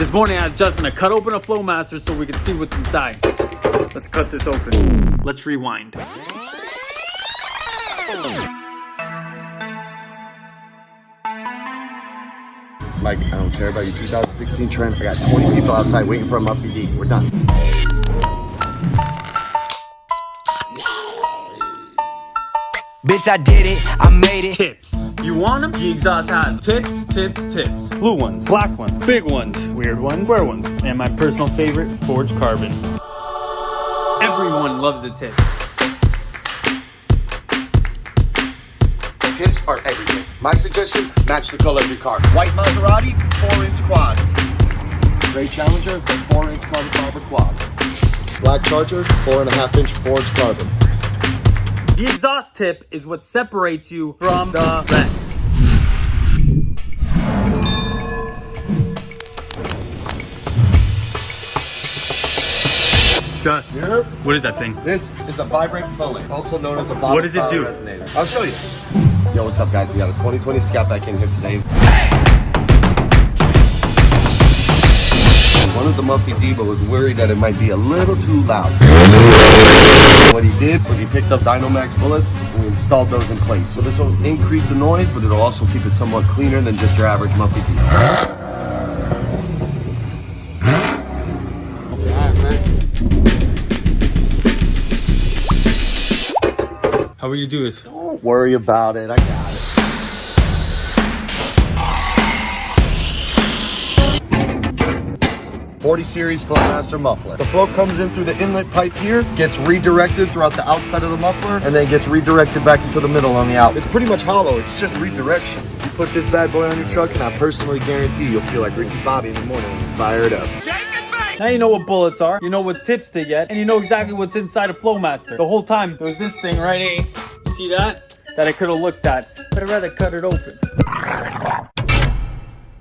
This morning I asked Justin to cut open a Flowmaster so we can see what's inside. Let's cut this open. Let's rewind. Mike, I don't care about your 2016 trend. I got 20 people outside waiting for a Muffy D. We're done. Bitch, I did it. I made it. Tips. You want them? The exhaust has tips, tips, tips. Blue ones, black ones, big ones, weird ones, square ones, and my personal favorite, forged carbon. Everyone loves the tip. Tips are everything. My suggestion, match the color of your car. White Maserati, 4-inch quads. Gray Challenger, 4-inch carbon fiber quads. Black Charger, 4.5-inch forged carbon. The exhaust tip is what separates you from the rest. Just, Yep. what is that thing? This is a vibrate bullet, also known as a bottom What does it do? resonator. I'll show you. Yo, what's up, guys? We got a 2020 Scoutback in here today. One of the Muffy Diva was worried that it might be a little too loud. What he did was he picked up Dynamax bullets and we installed those in place. So this will increase the noise, but it'll also keep it somewhat cleaner than just your average Muffy Diva. How will you do this? Don't worry about it, I got it. .40 series Flowmaster muffler. The flow comes in through the inlet pipe here, gets redirected throughout the outside of the muffler, and then gets redirected back into the middle on the out. It's pretty much hollow, it's just redirection. You put this bad boy on your truck, and I personally guarantee you'll feel like Ricky Bobby in the morning when you fire it up. Now you know what bullets are, you know what tips to get, and you know exactly what's inside a Flowmaster. The whole time, there was this thing right here. See that? That I could have looked at, but I'd rather cut it open.